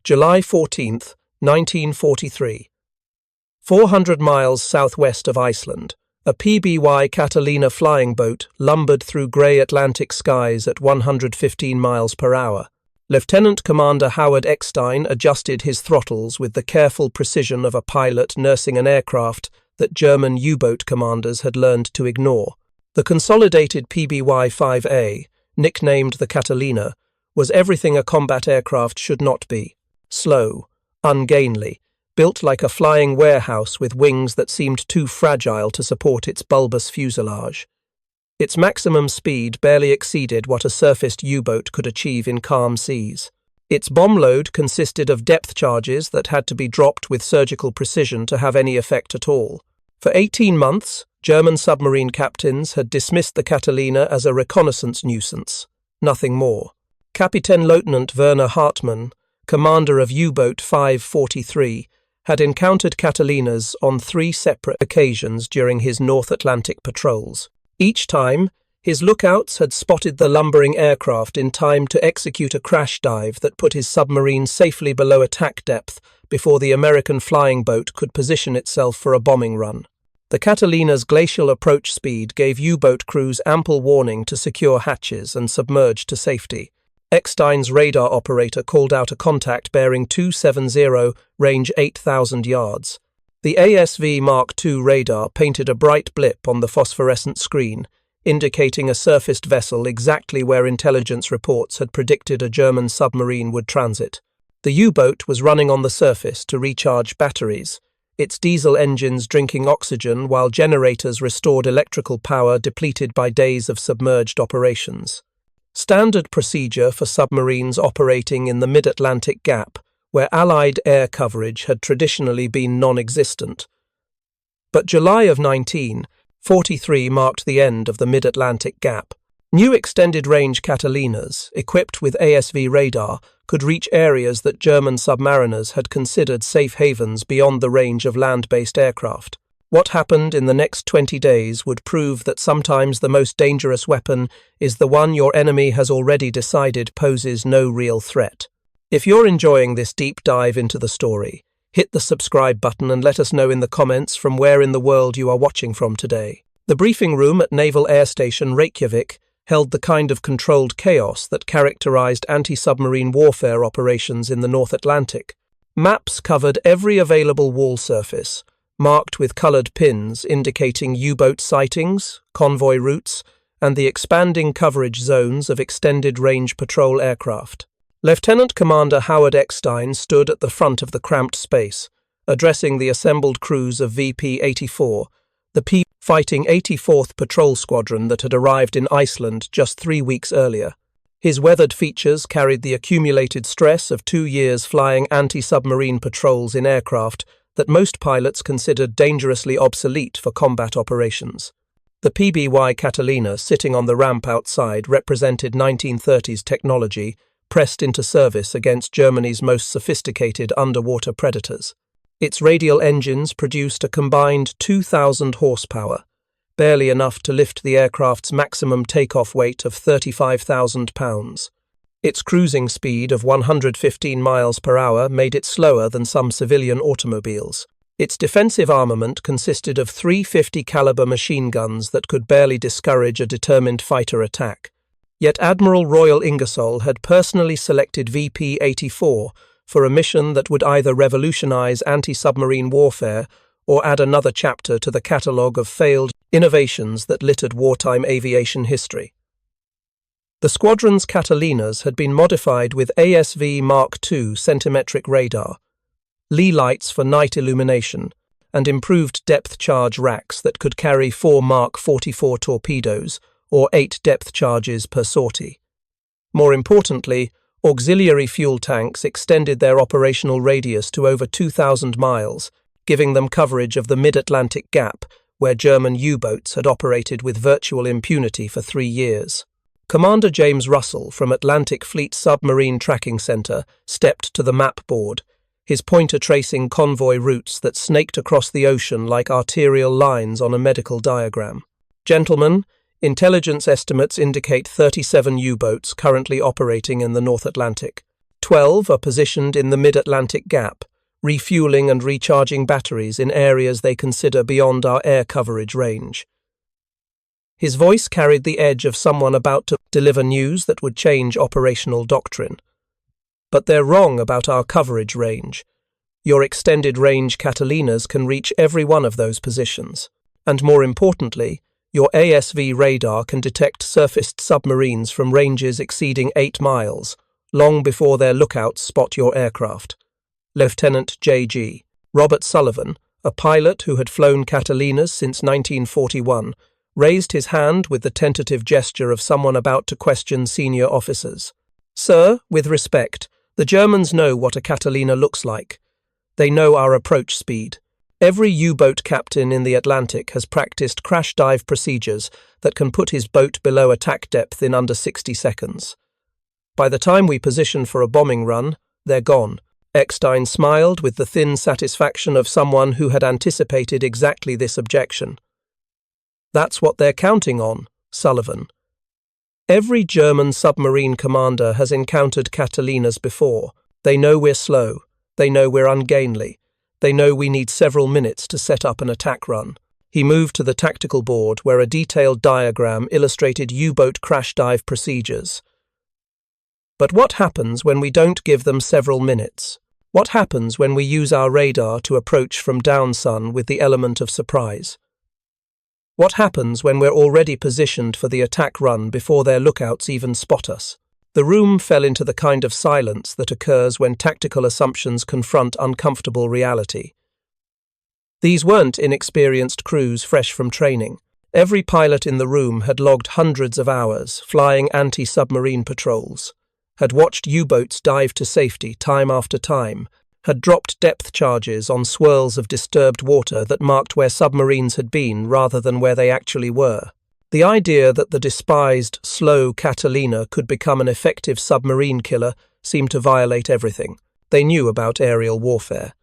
July 14th, 1943. 400 miles southwest of Iceland, a PBY Catalina flying boat lumbered through grey Atlantic skies at 115 miles per hour. Lieutenant Commander Howard Eckstein adjusted his throttles with the careful precision of a pilot nursing an aircraft that German U-boat commanders had learned to ignore. The Consolidated PBY-5A, nicknamed the Catalina, was everything a combat aircraft should not be. Slow, ungainly, built like a flying warehouse with wings that seemed too fragile to support its bulbous fuselage. Its maximum speed barely exceeded what a surfaced U-boat could achieve in calm seas. Its bomb load consisted of depth charges that had to be dropped with surgical precision to have any effect at all. For 18 months, German submarine captains had dismissed the Catalina as a reconnaissance nuisance, nothing more. Kapitänleutnant Werner Hartmann, commander of U-boat 543, had encountered Catalinas on 3 separate occasions during his North Atlantic patrols. Each time, his lookouts had spotted the lumbering aircraft in time to execute a crash dive that put his submarine safely below attack depth before the American flying boat could position itself for a bombing run. The Catalina's glacial approach speed gave U-boat crews ample warning to secure hatches and submerge to safety. Eckstein's radar operator called out a contact bearing 270, range 8,000 yards. The ASV Mark II radar painted a bright blip on the phosphorescent screen, indicating a surfaced vessel exactly where intelligence reports had predicted a German submarine would transit. The U-boat was running on the surface to recharge batteries, its diesel engines drinking oxygen while generators restored electrical power depleted by days of submerged operations. Standard procedure for submarines operating in the mid-Atlantic gap, where Allied air coverage had traditionally been non-existent. But July of 1943 marked the end of the mid-Atlantic gap. New extended-range Catalinas, equipped with ASV radar, could reach areas that German submariners had considered safe havens beyond the range of land-based aircraft. What happened in the next 20 days would prove that sometimes the most dangerous weapon is the one your enemy has already decided poses no real threat. If you're enjoying this deep dive into the story, hit the subscribe button and let us know in the comments from where in the world you are watching from today. The briefing room at Naval Air Station Reykjavik held the kind of controlled chaos that characterized anti-submarine warfare operations in the North Atlantic. Maps covered every available wall surface, marked with colored pins indicating U-boat sightings, convoy routes, and the expanding coverage zones of extended-range patrol aircraft. Lieutenant Commander Howard Eckstein stood at the front of the cramped space, addressing the assembled crews of VP-84, the fighting 84th Patrol Squadron that had arrived in Iceland just 3 weeks earlier. His weathered features carried the accumulated stress of 2 years flying anti-submarine patrols in aircraft that most pilots considered dangerously obsolete for combat operations. The PBY Catalina, sitting on the ramp outside, represented 1930s technology pressed into service against Germany's most sophisticated underwater predators. Its radial engines produced a combined 2,000 horsepower, barely enough to lift the aircraft's maximum takeoff weight of 35,000 pounds. Its cruising speed of 115 miles per hour made it slower than some civilian automobiles. Its defensive armament consisted of 350 caliber machine guns that could barely discourage a determined fighter attack. Yet Admiral Royal Ingersoll had personally selected VP-84 for a mission that would either revolutionize anti-submarine warfare or add another chapter to the catalogue of failed innovations that littered wartime aviation history. The squadron's Catalinas had been modified with ASV Mark II centimetric radar, lee lights for night illumination, and improved depth charge racks that could carry 4 Mark 44 torpedoes, or 8 depth charges per sortie. More importantly, auxiliary fuel tanks extended their operational radius to over 2,000 miles, giving them coverage of the mid-Atlantic gap, where German U-boats had operated with virtual impunity for 3 years. Commander James Russell from Atlantic Fleet Submarine Tracking Center stepped to the map board, his pointer tracing convoy routes that snaked across the ocean like arterial lines on a medical diagram. Gentlemen, intelligence estimates indicate 37 U-boats currently operating in the North Atlantic. 12 are positioned in the mid-Atlantic gap, refueling and recharging batteries in areas they consider beyond our air coverage range. His voice carried the edge of someone about to deliver news that would change operational doctrine. But they're wrong about our coverage range. Your extended-range Catalinas can reach every one of those positions. And more importantly, your ASV radar can detect surfaced submarines from ranges exceeding 8 miles, long before their lookouts spot your aircraft. Lieutenant J.G. Robert Sullivan, a pilot who had flown Catalinas since 1941, raised his hand with the tentative gesture of someone about to question senior officers. Sir, with respect, the Germans know what a Catalina looks like. They know our approach speed. Every U-boat captain in the Atlantic has practiced crash dive procedures that can put his boat below attack depth in under 60 seconds. By the time we position for a bombing run, they're gone. Eckstein smiled with the thin satisfaction of someone who had anticipated exactly this objection. That's what they're counting on, Sullivan. Every German submarine commander has encountered Catalinas before. They know we're slow. They know we're ungainly. They know we need several minutes to set up an attack run. He moved to the tactical board where a detailed diagram illustrated U-boat crash dive procedures. But what happens when we don't give them several minutes? What happens when we use our radar to approach from downsun with the element of surprise? What happens when we're already positioned for the attack run before their lookouts even spot us? The room fell into the kind of silence that occurs when tactical assumptions confront uncomfortable reality. These weren't inexperienced crews fresh from training. Every pilot in the room had logged hundreds of hours flying anti-submarine patrols, had watched U-boats dive to safety time after time, had dropped depth charges on swirls of disturbed water that marked where submarines had been rather than where they actually were. The idea that the despised, slow Catalina could become an effective submarine killer seemed to violate everything they knew about aerial warfare.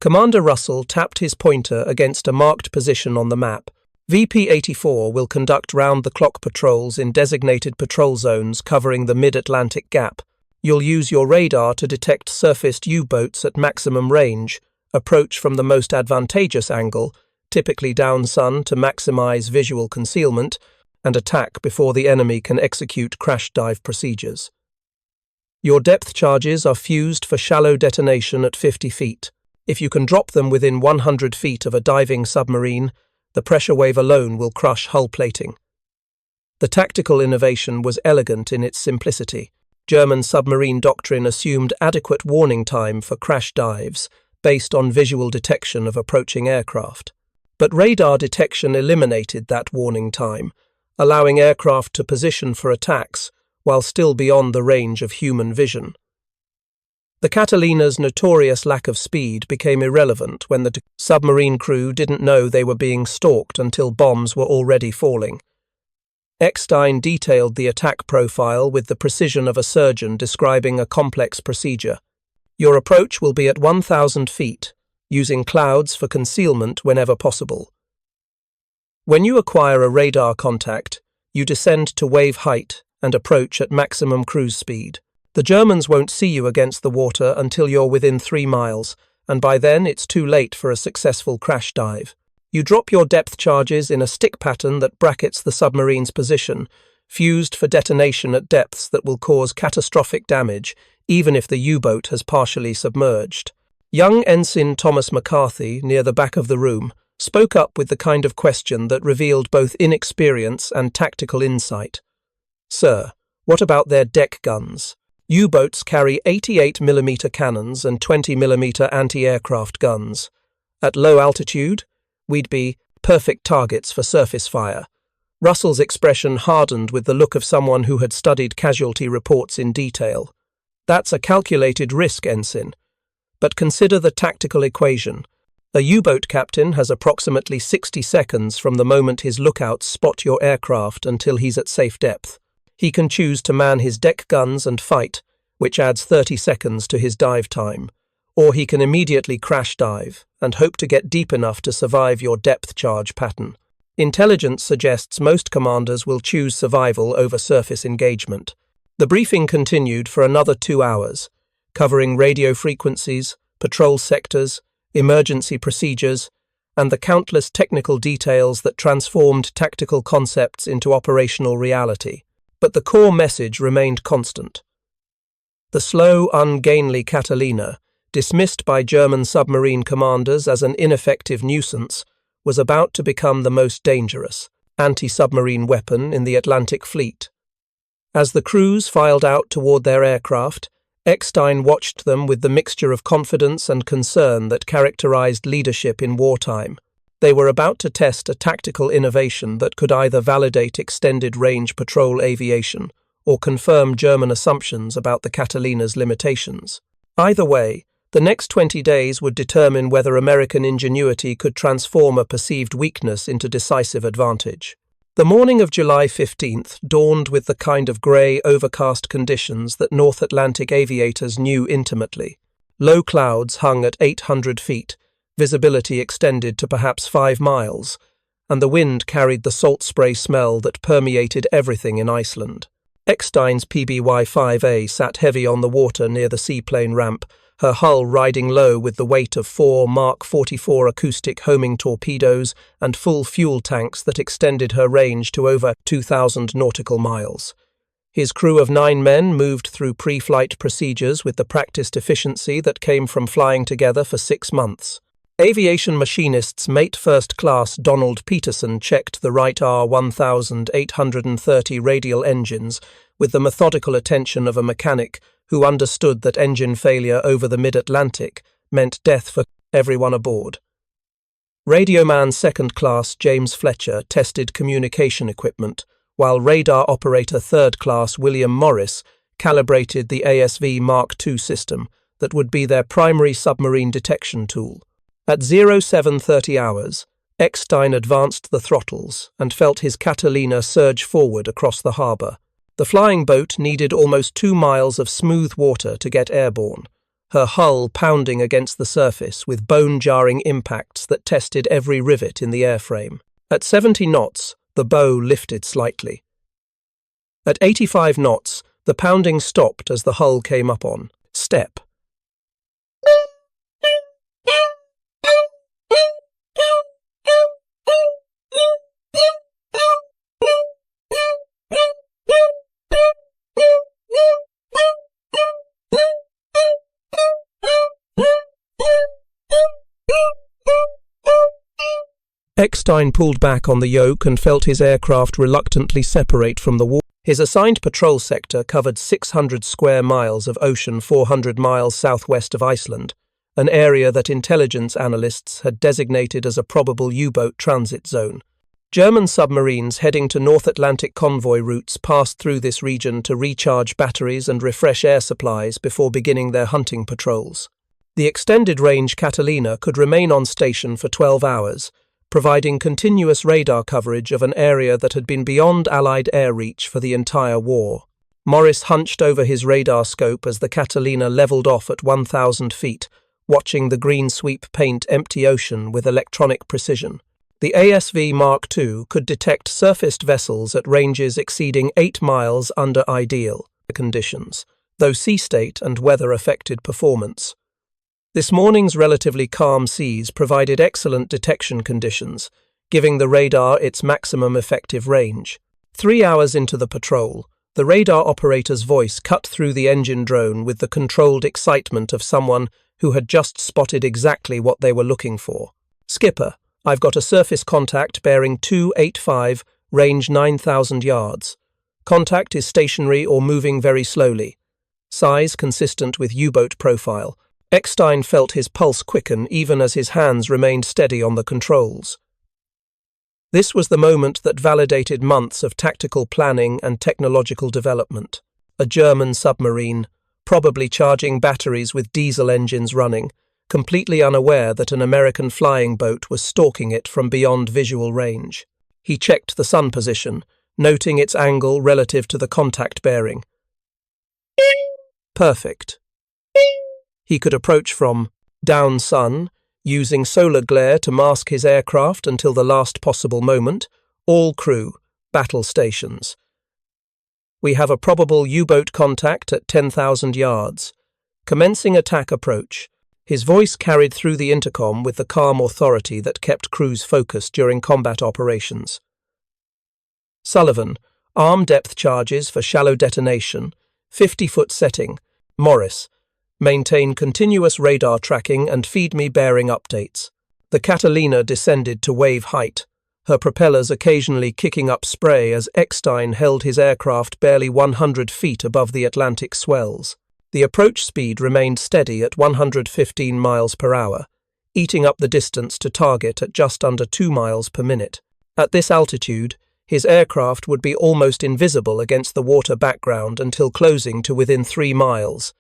Commander Russell tapped his pointer against a marked position on the map. VP-84 will conduct round-the-clock patrols in designated patrol zones covering the mid-Atlantic gap. You'll use your radar to detect surfaced U-boats at maximum range, approach from the most advantageous angle, typically downsun to maximize visual concealment, and attack before the enemy can execute crash dive procedures. Your depth charges are fused for shallow detonation at 50 feet. If you can drop them within 100 feet of a diving submarine, the pressure wave alone will crush hull plating. The tactical innovation was elegant in its simplicity. German submarine doctrine assumed adequate warning time for crash dives based on visual detection of approaching aircraft. But radar detection eliminated that warning time, allowing aircraft to position for attacks while still beyond the range of human vision. The Catalina's notorious lack of speed became irrelevant when the submarine crew didn't know they were being stalked until bombs were already falling. Eckstein detailed the attack profile with the precision of a surgeon describing a complex procedure. Your approach will be at 1,000 feet, using clouds for concealment whenever possible. When you acquire a radar contact, you descend to wave height and approach at maximum cruise speed. The Germans won't see you against the water until you're within 3 miles, and by then it's too late for a successful crash dive. You drop your depth charges in a stick pattern that brackets the submarine's position, fused for detonation at depths that will cause catastrophic damage, even if the U-boat has partially submerged. Young Ensign Thomas McCarthy, near the back of the room, spoke up with the kind of question that revealed both inexperience and tactical insight. Sir, what about their deck guns? U-boats carry 88mm cannons and 20mm anti-aircraft guns. At low altitude, we'd be perfect targets for surface fire. Russell's expression hardened with the look of someone who had studied casualty reports in detail. That's a calculated risk, Ensign. But consider the tactical equation. A U-boat captain has approximately 60 seconds from the moment his lookouts spot your aircraft until he's at safe depth. He can choose to man his deck guns and fight, which adds 30 seconds to his dive time. Or he can immediately crash dive and hope to get deep enough to survive your depth charge pattern. Intelligence suggests most commanders will choose survival over surface engagement. The briefing continued for another 2 hours, covering radio frequencies, patrol sectors, emergency procedures, and the countless technical details that transformed tactical concepts into operational reality. But the core message remained constant. The slow, ungainly Catalina, dismissed by German submarine commanders as an ineffective nuisance, was about to become the most dangerous anti-submarine weapon in the Atlantic Fleet. As the crews filed out toward their aircraft, Eckstein watched them with the mixture of confidence and concern that characterized leadership in wartime. They were about to test a tactical innovation that could either validate extended-range patrol aviation or confirm German assumptions about the Catalina's limitations. Either way, the next 20 days would determine whether American ingenuity could transform a perceived weakness into decisive advantage. The morning of July 15th dawned with the kind of grey, overcast conditions that North Atlantic aviators knew intimately. Low clouds hung at 800 feet, visibility extended to perhaps 5 miles, and the wind carried the salt spray smell that permeated everything in Iceland. Eckstein's PBY-5A sat heavy on the water near the seaplane ramp, her hull riding low with the weight of 4 Mark 44 acoustic homing torpedoes and full fuel tanks that extended her range to over 2,000 nautical miles. His crew of 9 men moved through pre-flight procedures with the practiced efficiency that came from flying together for 6 months. Aviation machinist's mate first class Donald Peterson checked the Wright R-1830 radial engines with the methodical attention of a mechanic who understood that engine failure over the mid-Atlantic meant death for everyone aboard. Radioman second class James Fletcher tested communication equipment, while radar operator third class William Morris calibrated the ASV Mark II system that would be their primary submarine detection tool. At 0730 hours, Eckstein advanced the throttles and felt his Catalina surge forward across the harbour. The flying boat needed almost 2 miles of smooth water to get airborne, her hull pounding against the surface with bone-jarring impacts that tested every rivet in the airframe. At 70 knots, the bow lifted slightly. At 85 knots, the pounding stopped as the hull came up on step. Eckstein pulled back on the yoke and felt his aircraft reluctantly separate from the water. His assigned patrol sector covered 600 square miles of ocean 400 miles southwest of Iceland, an area that intelligence analysts had designated as a probable U-boat transit zone. German submarines heading to North Atlantic convoy routes passed through this region to recharge batteries and refresh air supplies before beginning their hunting patrols. The extended-range Catalina could remain on station for 12 hours, providing continuous radar coverage of an area that had been beyond Allied air reach for the entire war. Morris hunched over his radar scope as the Catalina leveled off at 1,000 feet, watching the green sweep paint empty ocean with electronic precision. The ASV Mark II could detect surfaced vessels at ranges exceeding 8 miles under ideal conditions, though sea state and weather affected performance. This morning's relatively calm seas provided excellent detection conditions, giving the radar its maximum effective range. 3 hours into the patrol, the radar operator's voice cut through the engine drone with the controlled excitement of someone who had just spotted exactly what they were looking for. "Skipper, I've got a surface contact bearing 285, range 9,000 yards. Contact is stationary or moving very slowly. Size consistent with U-boat profile." Eckstein felt his pulse quicken even as his hands remained steady on the controls. This was the moment that validated months of tactical planning and technological development. A German submarine, probably charging batteries with diesel engines running, completely unaware that an American flying boat was stalking it from beyond visual range. He checked the sun position, noting its angle relative to the contact bearing. Perfect. He could approach from down sun, using solar glare to mask his aircraft until the last possible moment. All crew, battle stations. We have a probable U-boat contact at 10,000 yards. Commencing attack approach. His voice carried through the intercom with the calm authority that kept crews focused during combat operations. Sullivan, arm depth charges for shallow detonation, 50-foot setting. Morris, maintain continuous radar tracking and feed me bearing updates. The Catalina descended to wave height, her propellers occasionally kicking up spray as Eckstein held his aircraft barely 100 feet above the Atlantic swells. The approach speed remained steady at 115 miles per hour, eating up the distance to target at just under 2 miles per minute. At this altitude, his aircraft would be almost invisible against the water background until closing to within 3 miles,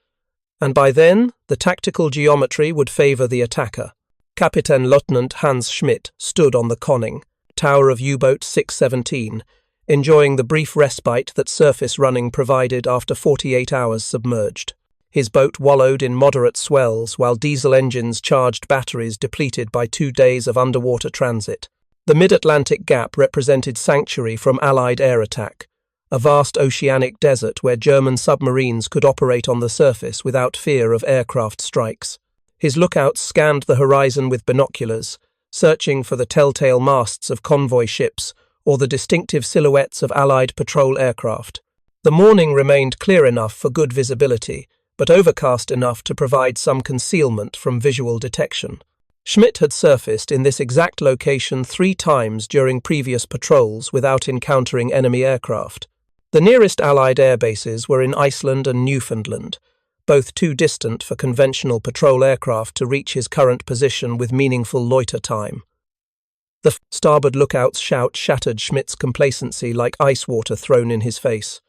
and by then the tactical geometry would favor the attacker. Kapitänleutnant Hans Schmidt stood on the conning tower of U-boat 617, enjoying the brief respite that surface running provided after 48 hours submerged. His boat wallowed in moderate swells while diesel engines charged batteries depleted by 2 days of underwater transit. The mid-Atlantic gap represented sanctuary from Allied air attack, a vast oceanic desert where German submarines could operate on the surface without fear of aircraft strikes. His lookouts scanned the horizon with binoculars, searching for the telltale masts of convoy ships or the distinctive silhouettes of Allied patrol aircraft. The morning remained clear enough for good visibility, but overcast enough to provide some concealment from visual detection. Schmidt had surfaced in this exact location 3 times during previous patrols without encountering enemy aircraft. The nearest Allied air bases were in Iceland and Newfoundland, both too distant for conventional patrol aircraft to reach his current position with meaningful loiter time. The starboard lookout's shout shattered Schmidt's complacency like ice water thrown in his face.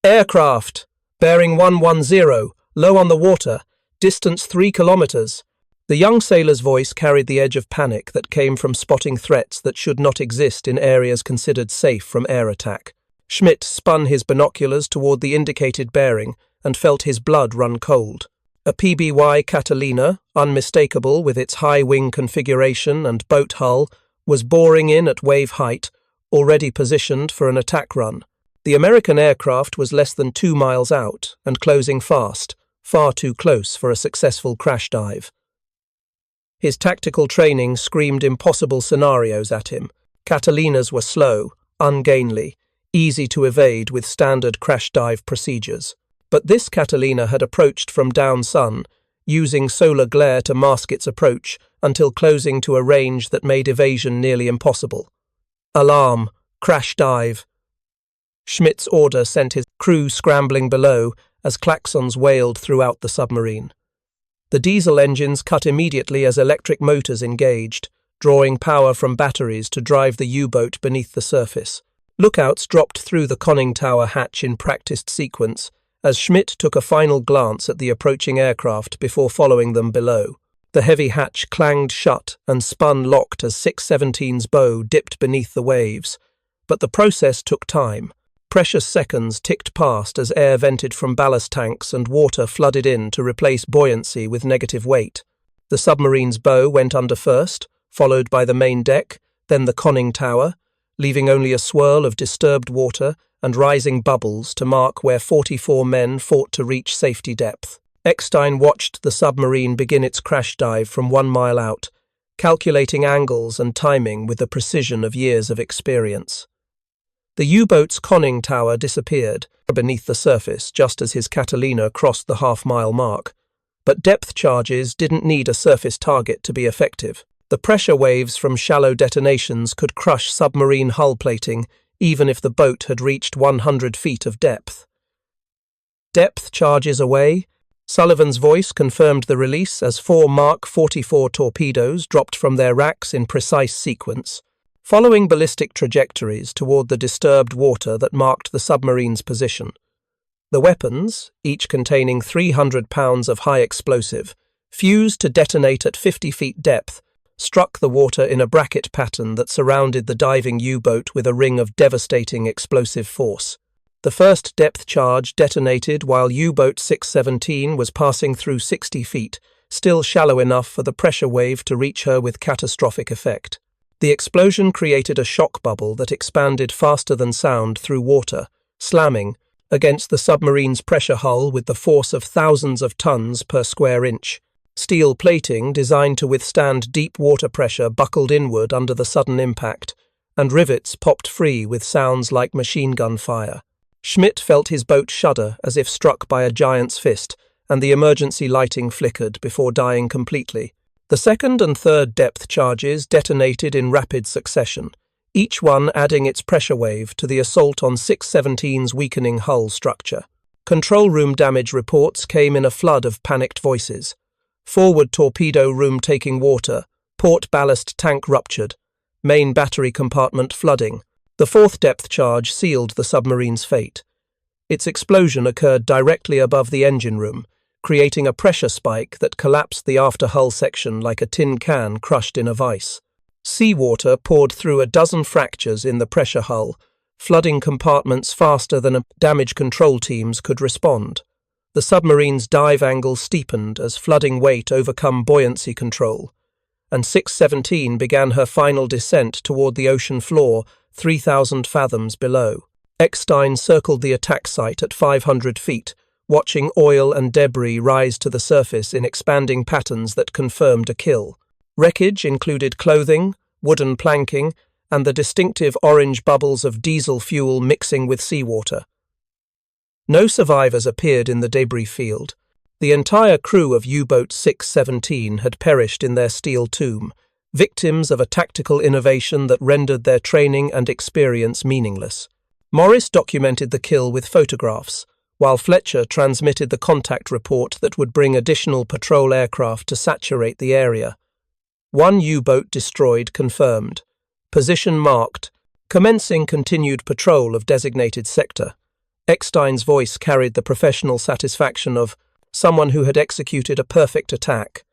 "Aircraft! Bearing 110, low on the water, distance 3 kilometers." The young sailor's voice carried the edge of panic that came from spotting threats that should not exist in areas considered safe from air attack. Schmidt spun his binoculars toward the indicated bearing and felt his blood run cold. A PBY Catalina, unmistakable with its high wing configuration and boat hull, was boring in at wave height, already positioned for an attack run. The American aircraft was less than 2 miles out and closing fast, far too close for a successful crash dive. His tactical training screamed impossible scenarios at him. Catalinas were slow, ungainly, easy to evade with standard crash dive procedures. But this Catalina had approached from down sun, using solar glare to mask its approach until closing to a range that made evasion nearly impossible. Alarm! Crash dive! Schmidt's order sent his crew scrambling below as klaxons wailed throughout the submarine. The diesel engines cut immediately as electric motors engaged, drawing power from batteries to drive the U-boat beneath the surface. Lookouts dropped through the conning tower hatch in practiced sequence, as Schmidt took a final glance at the approaching aircraft before following them below. The heavy hatch clanged shut and spun locked as 617's bow dipped beneath the waves. But the process took time. Precious seconds ticked past as air vented from ballast tanks and water flooded in to replace buoyancy with negative weight. The submarine's bow went under first, followed by the main deck, then the conning tower, leaving only a swirl of disturbed water and rising bubbles to mark where 44 men fought to reach safety depth. Eckstein watched the submarine begin its crash dive from 1 mile out, calculating angles and timing with the precision of years of experience. The U-boat's conning tower disappeared beneath the surface just as his Catalina crossed the half-mile mark, but depth charges didn't need a surface target to be effective. The pressure waves from shallow detonations could crush submarine hull plating even if the boat had reached 100 feet of depth. Depth charges away. Sullivan's voice confirmed the release as 4 Mark 44 torpedoes dropped from their racks in precise sequence, following ballistic trajectories toward the disturbed water that marked the submarine's position. The weapons, each containing 300 pounds of high explosive, fused to detonate at 50 feet depth, struck the water in a bracket pattern that surrounded the diving U-boat with a ring of devastating explosive force. The first depth charge detonated while U-boat 617 was passing through 60 feet, still shallow enough for the pressure wave to reach her with catastrophic effect. The explosion created a shock bubble that expanded faster than sound through water, slamming against the submarine's pressure hull with the force of thousands of tons per square inch. Steel plating designed to withstand deep water pressure buckled inward under the sudden impact, and rivets popped free with sounds like machine gun fire. Schmidt felt his boat shudder as if struck by a giant's fist, and the emergency lighting flickered before dying completely. The second and third depth charges detonated in rapid succession, each one adding its pressure wave to the assault on 617's weakening hull structure. Control room damage reports came in a flood of panicked voices. Forward torpedo room taking water, port ballast tank ruptured, main battery compartment flooding. The fourth depth charge sealed the submarine's fate. Its explosion occurred directly above the engine room, creating a pressure spike that collapsed the after-hull section like a tin can crushed in a vice. Seawater poured through a dozen fractures in the pressure hull, flooding compartments faster than damage control teams could respond. The submarine's dive angle steepened as flooding weight overcome buoyancy control, and 617 began her final descent toward the ocean floor 3,000 fathoms below. Eckstein circled the attack site at 500 feet, watching oil and debris rise to the surface in expanding patterns that confirmed a kill. Wreckage included clothing, wooden planking, and the distinctive orange bubbles of diesel fuel mixing with seawater. No survivors appeared in the debris field. The entire crew of U-boat 617 had perished in their steel tomb, victims of a tactical innovation that rendered their training and experience meaningless. Morris documented the kill with photographs, while Fletcher transmitted the contact report that would bring additional patrol aircraft to saturate the area. One U-boat destroyed confirmed. Position marked. Commencing continued patrol of designated sector. Eckstein's voice carried the professional satisfaction of someone who had executed a perfect attack,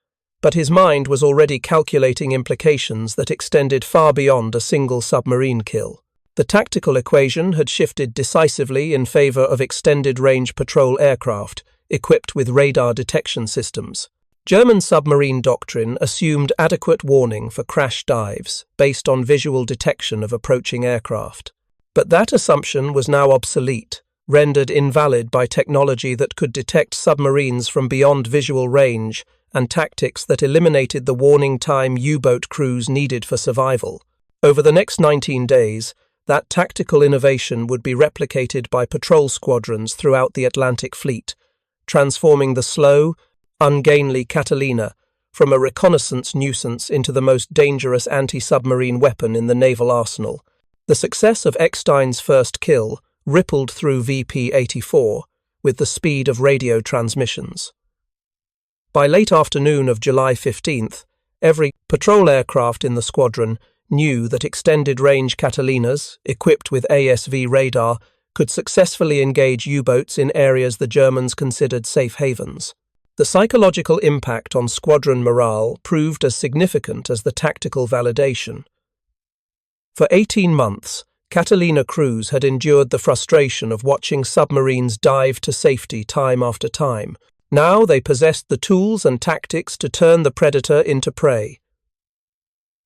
but his mind was already calculating implications that extended far beyond a single submarine kill. The tactical equation had shifted decisively in favor of extended-range patrol aircraft equipped with radar detection systems. German submarine doctrine assumed adequate warning for crash dives based on visual detection of approaching aircraft. But that assumption was now obsolete, rendered invalid by technology that could detect submarines from beyond visual range and tactics that eliminated the warning time U-boat crews needed for survival. Over the next 19 days, that tactical innovation would be replicated by patrol squadrons throughout the Atlantic Fleet, transforming the slow, ungainly Catalina from a reconnaissance nuisance into the most dangerous anti-submarine weapon in the naval arsenal. The success of Eckstein's first kill rippled through VP-84 with the speed of radio transmissions. By late afternoon of July 15th, every patrol aircraft in the squadron knew that extended-range Catalinas, equipped with ASV radar, could successfully engage U-boats in areas the Germans considered safe havens. The psychological impact on squadron morale proved as significant as the tactical validation. For 18 months, Catalina crews had endured the frustration of watching submarines dive to safety time after time. Now they possessed the tools and tactics to turn the predator into prey.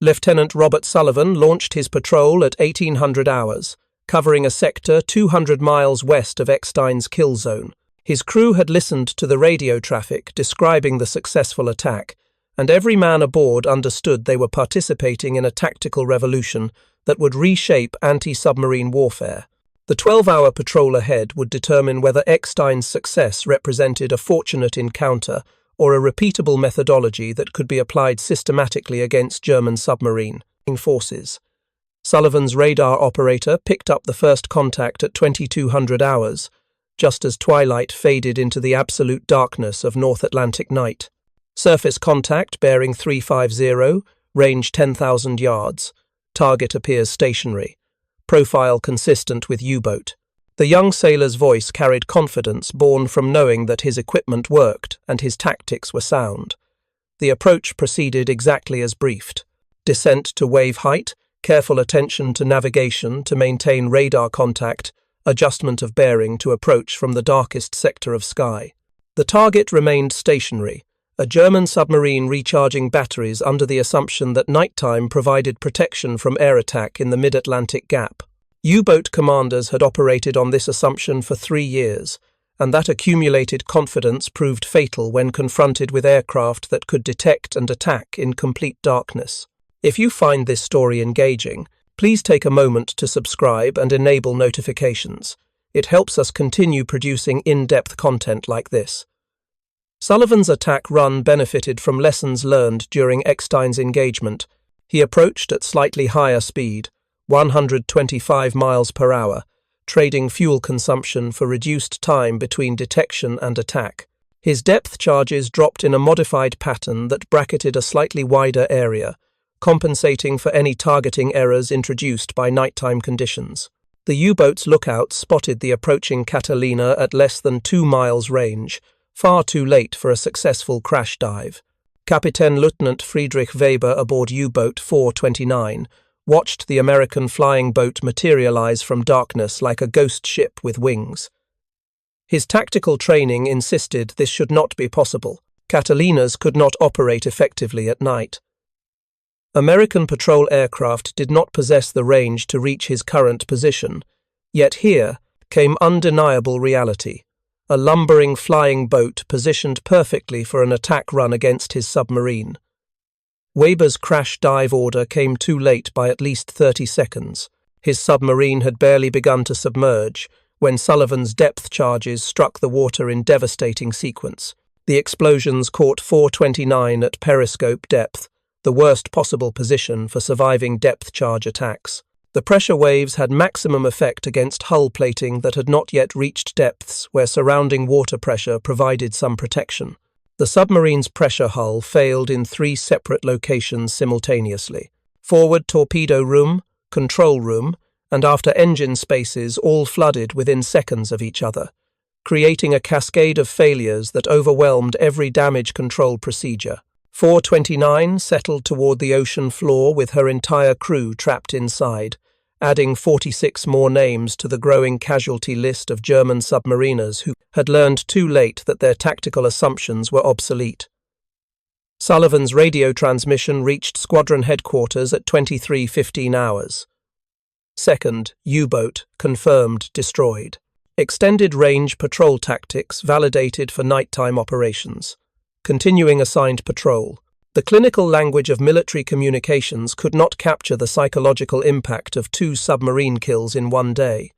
Lieutenant Robert Sullivan launched his patrol at 1800 hours, covering a sector 200 miles west of Eckstein's kill zone. His crew had listened to the radio traffic describing the successful attack, and every man aboard understood they were participating in a tactical revolution that would reshape anti-submarine warfare. The 12-hour patrol ahead would determine whether Eckstein's success represented a fortunate encounter or a repeatable methodology that could be applied systematically against German submarine forces. Sullivan's radar operator picked up the first contact at 2200 hours, just as twilight faded into the absolute darkness of North Atlantic night. Surface contact bearing 350, range 10,000 yards. Target appears stationary. Profile consistent with U-boat. The young sailor's voice carried confidence born from knowing that his equipment worked and his tactics were sound. The approach proceeded exactly as briefed. Descent to wave height, careful attention to navigation to maintain radar contact, adjustment of bearing to approach from the darkest sector of sky. The target remained stationary, a German submarine recharging batteries under the assumption that nighttime provided protection from air attack in the mid-Atlantic gap. U-boat commanders had operated on this assumption for 3 years, and that accumulated confidence proved fatal when confronted with aircraft that could detect and attack in complete darkness. If you find this story engaging, please take a moment to subscribe and enable notifications. It helps us continue producing in-depth content like this. Sullivan's attack run benefited from lessons learned during Eckstein's engagement. He approached at slightly higher speed, 125 miles per hour, trading fuel consumption for reduced time between detection and attack. His depth charges dropped in a modified pattern that bracketed a slightly wider area, compensating for any targeting errors introduced by nighttime conditions. The U-boat's lookouts spotted the approaching Catalina at less than 2 miles range, far too late for a successful crash dive. Kapitänleutnant Friedrich Weber aboard U-boat 429 watched the American flying boat materialize from darkness like a ghost ship with wings. His tactical training insisted this should not be possible. Catalinas could not operate effectively at night. American patrol aircraft did not possess the range to reach his current position, yet here came undeniable reality. A lumbering flying boat positioned perfectly for an attack run against his submarine. Weber's crash dive order came too late by at least 30 seconds. His submarine had barely begun to submerge when Sullivan's depth charges struck the water in devastating sequence. The explosions caught 429 at periscope depth, the worst possible position for surviving depth charge attacks. The pressure waves had maximum effect against hull plating that had not yet reached depths where surrounding water pressure provided some protection. The submarine's pressure hull failed in 3 separate locations simultaneously: forward torpedo room, control room, and after engine spaces all flooded within seconds of each other, creating a cascade of failures that overwhelmed every damage control procedure. 429 settled toward the ocean floor with her entire crew trapped inside, adding 46 more names to the growing casualty list of German submariners who had learned too late that their tactical assumptions were obsolete. Sullivan's radio transmission reached squadron headquarters at 23:15 hours. Second, U-boat confirmed destroyed. Extended range patrol tactics validated for nighttime operations. Continuing assigned patrol. The clinical language of military communications could not capture the psychological impact of 2 submarine kills in one day.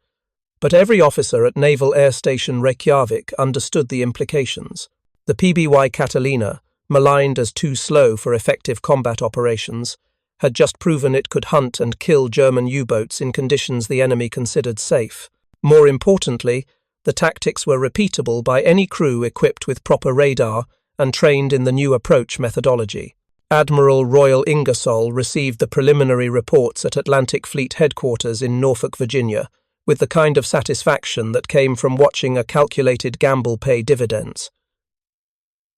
But every officer at Naval Air Station Reykjavik understood the implications. The PBY Catalina, maligned as too slow for effective combat operations, had just proven it could hunt and kill German U-boats in conditions the enemy considered safe. More importantly, the tactics were repeatable by any crew equipped with proper radar and trained in the new approach methodology. Admiral Royal Ingersoll received the preliminary reports at Atlantic Fleet Headquarters in Norfolk, Virginia, with the kind of satisfaction that came from watching a calculated gamble pay dividends.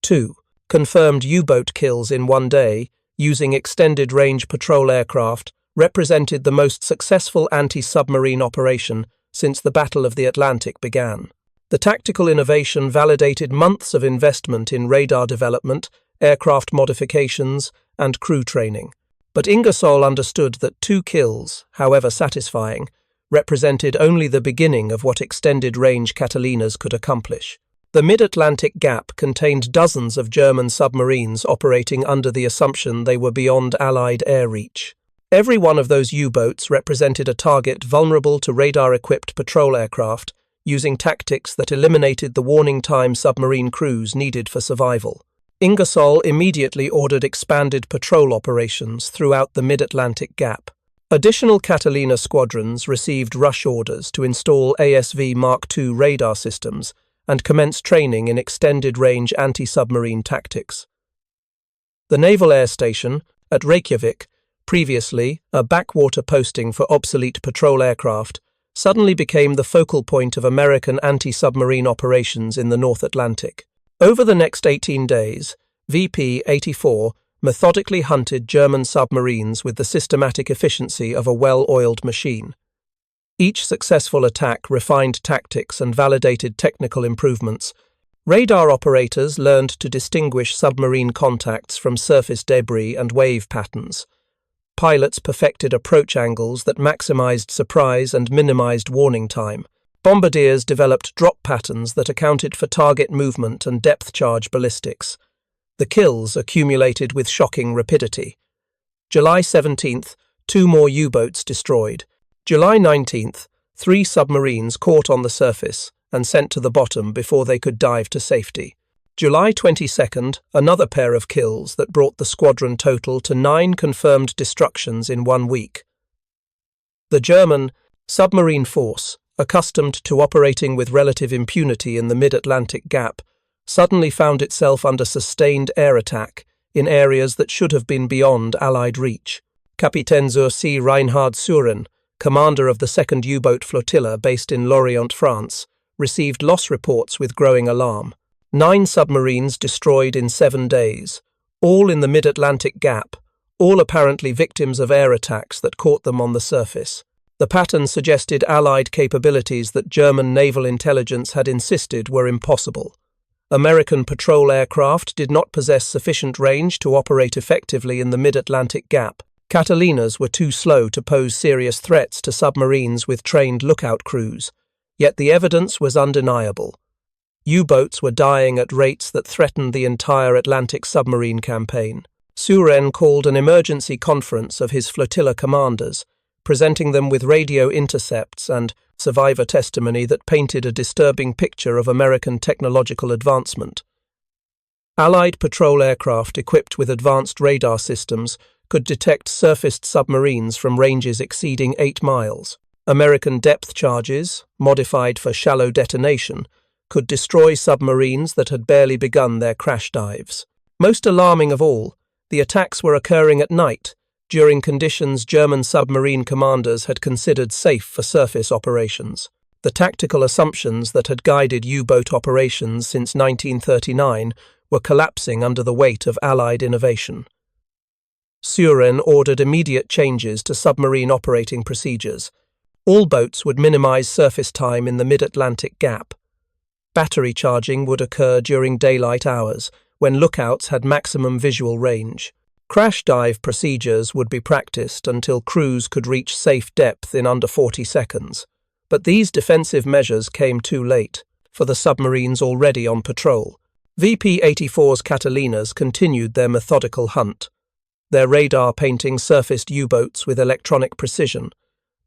2. Confirmed U-boat kills in one day, using extended-range patrol aircraft, represented the most successful anti-submarine operation since the Battle of the Atlantic began. The tactical innovation validated months of investment in radar development, aircraft modifications, and crew training. But Ingersoll understood that 2 kills, however satisfying, represented only the beginning of what extended-range Catalinas could accomplish. The mid-Atlantic gap contained dozens of German submarines operating under the assumption they were beyond Allied air reach. Every one of those U-boats represented a target vulnerable to radar-equipped patrol aircraft, using tactics that eliminated the warning time submarine crews needed for survival. Ingersoll immediately ordered expanded patrol operations throughout the mid-Atlantic gap. Additional Catalina squadrons received rush orders to install ASV Mark II radar systems and commence training in extended-range anti-submarine tactics. The Naval Air Station, at Reykjavik, previously a backwater posting for obsolete patrol aircraft, suddenly became the focal point of American anti-submarine operations in the North Atlantic. Over the next 18 days, VP-84 methodically hunted German submarines with the systematic efficiency of a well-oiled machine. Each successful attack refined tactics and validated technical improvements. Radar operators learned to distinguish submarine contacts from surface debris and wave patterns. pilots perfected approach angles that maximized surprise and minimized warning time. Bombardiers developed drop patterns that accounted for target movement and depth charge ballistics. The kills accumulated with shocking rapidity. July 17th, 2 more U-boats destroyed. July 19th, 3 submarines caught on the surface and sent to the bottom before they could dive to safety. July 22nd, another pair of kills that brought the squadron total to 9 confirmed destructions in 1 week. The German submarine force, accustomed to operating with relative impunity in the mid-Atlantic gap, suddenly found itself under sustained air attack in areas that should have been beyond Allied reach. Kapitänleutnant Reinhard Suren, commander of the 2nd U-boat flotilla based in Lorient, France, received loss reports with growing alarm. 9 submarines destroyed in 7 days, all in the mid-Atlantic gap, all apparently victims of air attacks that caught them on the surface. The pattern suggested Allied capabilities that German naval intelligence had insisted were impossible. American patrol aircraft did not possess sufficient range to operate effectively in the mid-Atlantic gap. Catalinas were too slow to pose serious threats to submarines with trained lookout crews, yet the evidence was undeniable. U-boats were dying at rates that threatened the entire Atlantic submarine campaign. Suren called an emergency conference of his flotilla commanders, presenting them with radio intercepts and survivor testimony that painted a disturbing picture of American technological advancement. Allied patrol aircraft equipped with advanced radar systems could detect surfaced submarines from ranges exceeding 8 miles. American depth charges, modified for shallow detonation, could destroy submarines that had barely begun their crash dives. Most alarming of all, the attacks were occurring at night, during conditions German submarine commanders had considered safe for surface operations. The tactical assumptions that had guided U-boat operations since 1939 were collapsing under the weight of Allied innovation. Suren ordered immediate changes to submarine operating procedures. All boats would minimize surface time in the mid-Atlantic gap. Battery charging would occur during daylight hours, when lookouts had maximum visual range. Crash dive procedures would be practiced until crews could reach safe depth in under 40 seconds. But these defensive measures came too late, for the submarines already on patrol. VP-84's Catalinas continued their methodical hunt. Their radar painting surfaced U-boats with electronic precision,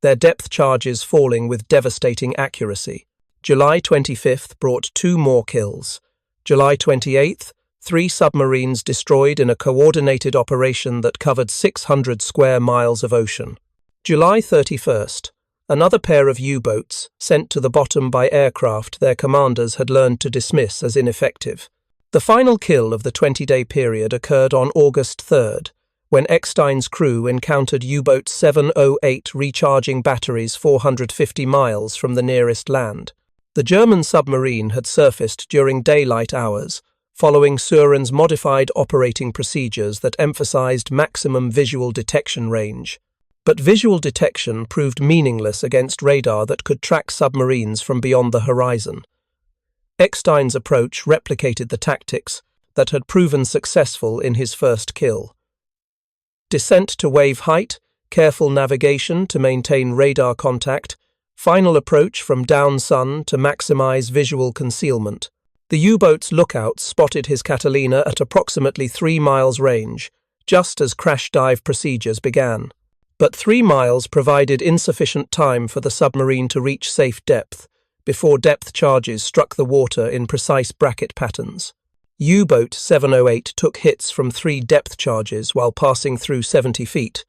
their depth charges falling with devastating accuracy. July 25th brought 2 more kills. July 28th, 3 submarines destroyed in a coordinated operation that covered 600 square miles of ocean. July 31st, another pair of U-boats, sent to the bottom by aircraft their commanders had learned to dismiss as ineffective. The final kill of the 20-day period occurred on August 3rd, when Eckstein's crew encountered U-boat 708 recharging batteries 450 miles from the nearest land. The German submarine had surfaced during daylight hours, following Suren's modified operating procedures that emphasized maximum visual detection range. But visual detection proved meaningless against radar that could track submarines from beyond the horizon. Eckstein's approach replicated the tactics that had proven successful in his first kill. Descent to wave height, careful navigation to maintain radar contact, final approach from down sun to maximize visual concealment. The U-boat's lookouts spotted his Catalina at approximately 3 miles range, just as crash dive procedures began. But 3 miles provided insufficient time for the submarine to reach safe depth, before depth charges struck the water in precise bracket patterns. U-boat 708 took hits from 3 depth charges while passing through 70 feet.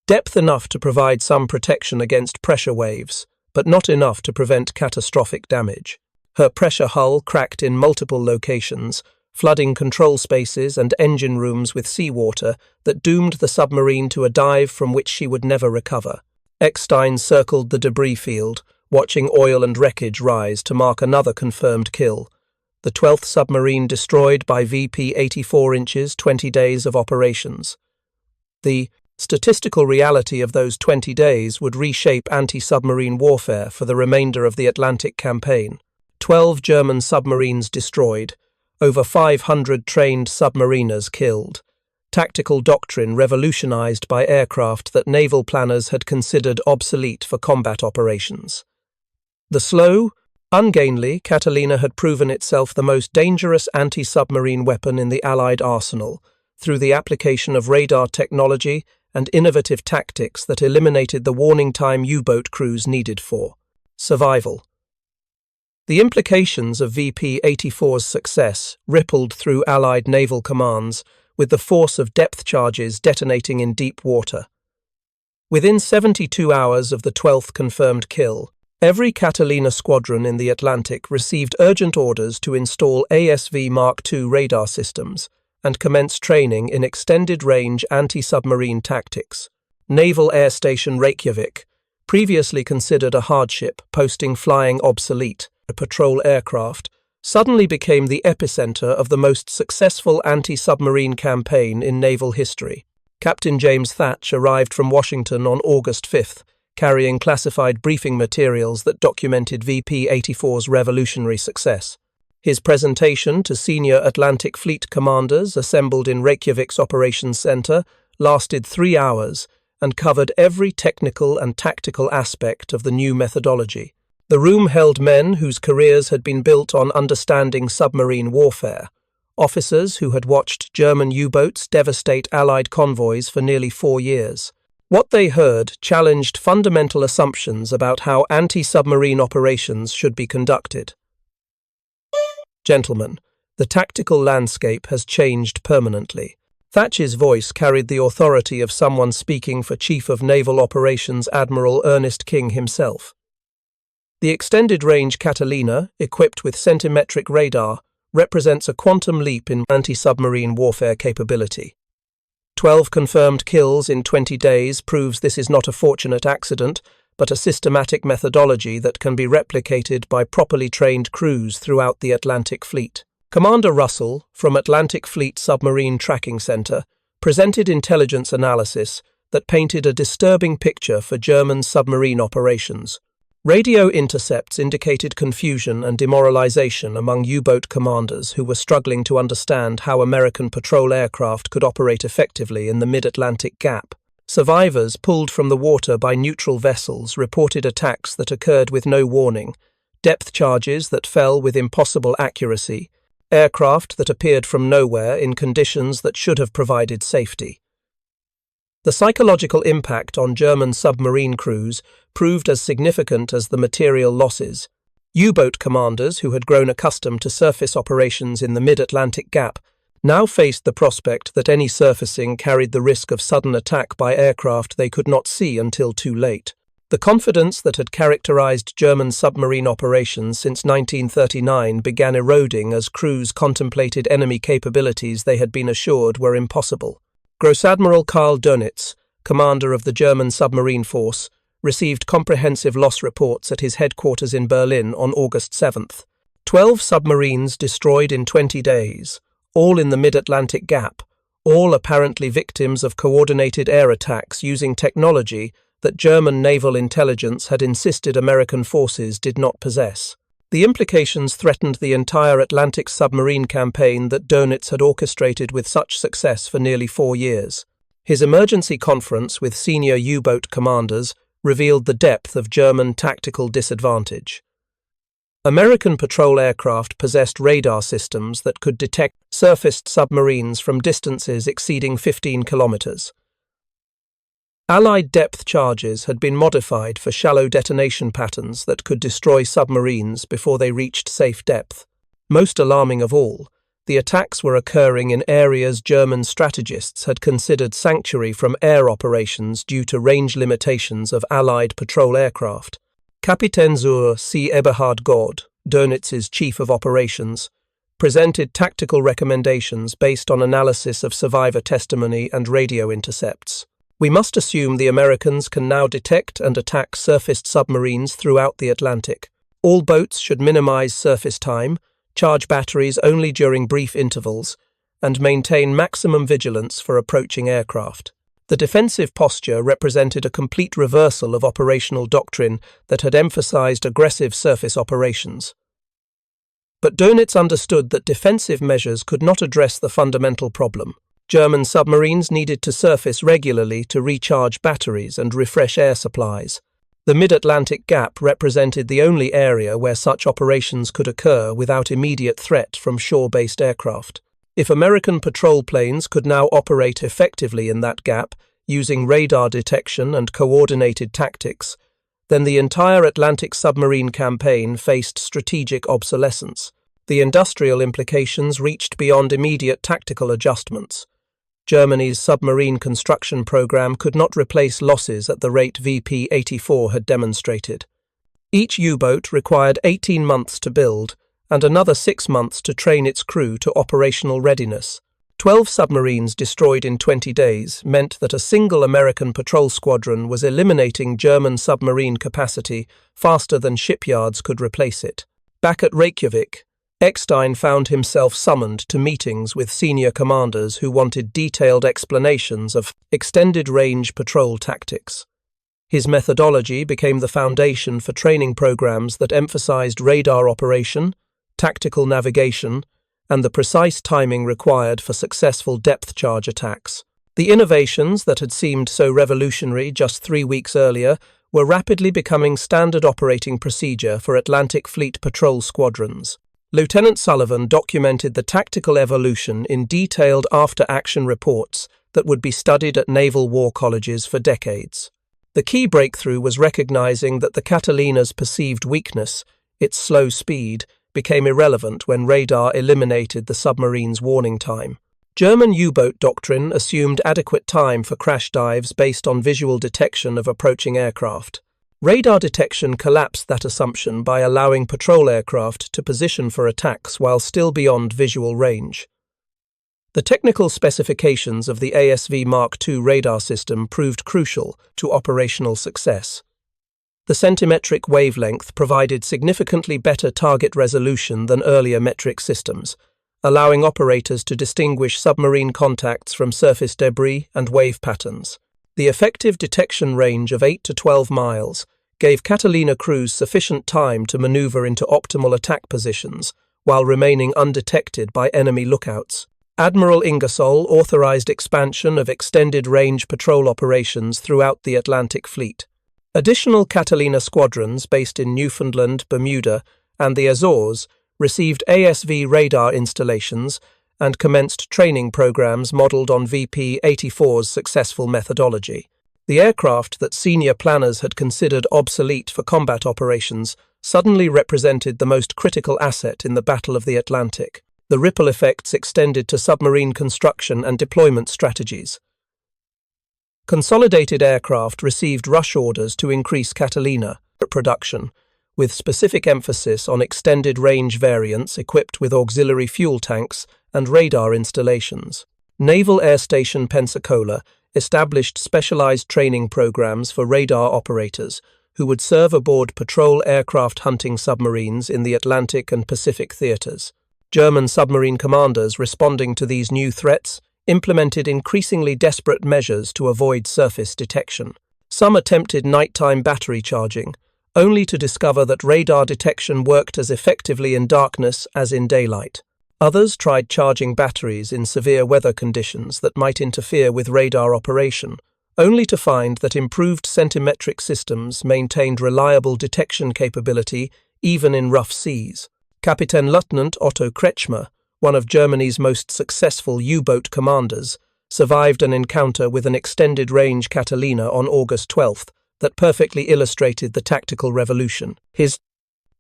Depth enough to provide some protection against pressure waves, but not enough to prevent catastrophic damage. Her pressure hull cracked in multiple locations, flooding control spaces and engine rooms with seawater that doomed the submarine to a dive from which she would never recover. Eckstein circled the debris field, watching oil and wreckage rise to mark another confirmed kill. The 12th submarine destroyed by VP-84 inches 20 days of operations. The statistical reality of those 20 days would reshape anti-submarine warfare for the remainder of the Atlantic campaign. 12 German submarines destroyed, over 500 trained submariners killed. tactical doctrine revolutionized by aircraft that naval planners had considered obsolete for combat operations. The slow, ungainly Catalina had proven itself the most dangerous anti-submarine weapon in the Allied arsenal through the application of radar technology and innovative tactics that eliminated the warning time U-boat crews needed for survival. The implications of VP-84's success rippled through Allied naval commands, with the force of depth charges detonating in deep water. Within 72 hours of the 12th confirmed kill, every Catalina squadron in the Atlantic received urgent orders to install ASV Mark II radar systems and commence training in extended-range anti-submarine tactics. Naval Air Station Reykjavik, previously considered a hardship posting flying obsolete, a patrol aircraft, suddenly became the epicenter of the most successful anti-submarine campaign in naval history. Captain James Thatch arrived from Washington on August 5th, carrying classified briefing materials that documented VP-84's revolutionary success. His presentation to senior Atlantic Fleet commanders assembled in Reykjavik's Operations Center lasted 3 hours and covered every technical and tactical aspect of the new methodology. The room held men whose careers had been built on understanding submarine warfare, officers who had watched German U-boats devastate Allied convoys for nearly 4 years. What they heard challenged fundamental assumptions about how anti-submarine operations should be conducted. Gentlemen, the tactical landscape has changed permanently. Thatch's voice carried the authority of someone speaking for Chief of Naval Operations Admiral Ernest King himself. The extended-range Catalina, equipped with centimetric radar, represents a quantum leap in anti-submarine warfare capability. 12 confirmed kills in 20 days proves this is not a fortunate accident, but a systematic methodology that can be replicated by properly trained crews throughout the Atlantic Fleet. Commander Russell, from Atlantic Fleet Submarine Tracking Center, presented intelligence analysis that painted a disturbing picture for German submarine operations. Radio intercepts indicated confusion and demoralization among U-boat commanders who were struggling to understand how American patrol aircraft could operate effectively in the mid-Atlantic gap. Survivors pulled from the water by neutral vessels reported attacks that occurred with no warning, depth charges that fell with impossible accuracy, aircraft that appeared from nowhere in conditions that should have provided safety. The psychological impact on German submarine crews proved as significant as the material losses. U-boat commanders who had grown accustomed to surface operations in the mid-Atlantic gap now faced the prospect that any surfacing carried the risk of sudden attack by aircraft they could not see until too late. The confidence that had characterized German submarine operations since 1939 began eroding as crews contemplated enemy capabilities they had been assured were impossible. Gross Admiral Karl Dönitz, commander of the German submarine force, received comprehensive loss reports at his headquarters in Berlin on August 7th. 12 submarines destroyed in 20 days, all in the mid-Atlantic gap, all apparently victims of coordinated air attacks using technology that German naval intelligence had insisted American forces did not possess. The implications threatened the entire Atlantic submarine campaign that Dönitz had orchestrated with such success for nearly 4 years. His emergency conference with senior U-boat commanders revealed the depth of German tactical disadvantage. American patrol aircraft possessed radar systems that could detect surfaced submarines from distances exceeding 15 kilometers. Allied depth charges had been modified for shallow detonation patterns that could destroy submarines before they reached safe depth. Most alarming of all, the attacks were occurring in areas German strategists had considered sanctuary from air operations due to range limitations of Allied patrol aircraft. Kapitän C. Eberhard Gord, Dönitz's chief of operations, presented tactical recommendations based on analysis of survivor testimony and radio intercepts. We must assume the Americans can now detect and attack surfaced submarines throughout the Atlantic. All boats should minimize surface time, charge batteries only during brief intervals, and maintain maximum vigilance for approaching aircraft. The defensive posture represented a complete reversal of operational doctrine that had emphasized aggressive surface operations. But Dönitz understood that defensive measures could not address the fundamental problem. German submarines needed to surface regularly to recharge batteries and refresh air supplies. The mid-Atlantic gap represented the only area where such operations could occur without immediate threat from shore-based aircraft. If American patrol planes could now operate effectively in that gap, using radar detection and coordinated tactics, then the entire Atlantic submarine campaign faced strategic obsolescence. The industrial implications reached beyond immediate tactical adjustments. Germany's submarine construction program could not replace losses at the rate VP-84 had demonstrated. Each U-boat required 18 months to build and another 6 months to train its crew to operational readiness. 12 submarines destroyed in 20 days meant that a single American patrol squadron was eliminating German submarine capacity faster than shipyards could replace it. Back at Reykjavik, Eckstein found himself summoned to meetings with senior commanders who wanted detailed explanations of extended-range patrol tactics. His methodology became the foundation for training programs that emphasized radar operation, tactical navigation, and the precise timing required for successful depth charge attacks. The innovations that had seemed so revolutionary just 3 weeks earlier were rapidly becoming standard operating procedure for Atlantic Fleet patrol squadrons. Lieutenant Sullivan documented the tactical evolution in detailed after-action reports that would be studied at naval war colleges for decades. The key breakthrough was recognizing that the Catalina's perceived weakness, its slow speed, became irrelevant when radar eliminated the submarine's warning time. German U-boat doctrine assumed adequate time for crash dives based on visual detection of approaching aircraft. Radar detection collapsed that assumption by allowing patrol aircraft to position for attacks while still beyond visual range. The technical specifications of the ASV Mark II radar system proved crucial to operational success. The centimetric wavelength provided significantly better target resolution than earlier metric systems, allowing operators to distinguish submarine contacts from surface debris and wave patterns. The effective detection range of 8 to 12 miles gave Catalina crews sufficient time to maneuver into optimal attack positions while remaining undetected by enemy lookouts. Admiral Ingersoll authorized expansion of extended-range patrol operations throughout the Atlantic Fleet. Additional Catalina squadrons based in Newfoundland, Bermuda, and the Azores received ASV radar installations and commenced training programs modeled on VP-84's successful methodology. The aircraft that senior planners had considered obsolete for combat operations suddenly represented the most critical asset in the Battle of the Atlantic. The ripple effects extended to submarine construction and deployment strategies. Consolidated aircraft received rush orders to increase Catalina production, with specific emphasis on extended-range variants equipped with auxiliary fuel tanks and radar installations. Naval Air Station Pensacola established specialized training programs for radar operators who would serve aboard patrol aircraft hunting submarines in the Atlantic and Pacific theaters. German submarine commanders responding to these new threats implemented increasingly desperate measures to avoid surface detection. Some attempted nighttime battery charging, only to discover that radar detection worked as effectively in darkness as in daylight. Others tried charging batteries in severe weather conditions that might interfere with radar operation, only to find that improved centimetric systems maintained reliable detection capability even in rough seas. Kapitänleutnant Otto Kretschmer, one of Germany's most successful U-boat commanders, survived an encounter with an extended-range Catalina on August 12th that perfectly illustrated the tactical revolution. His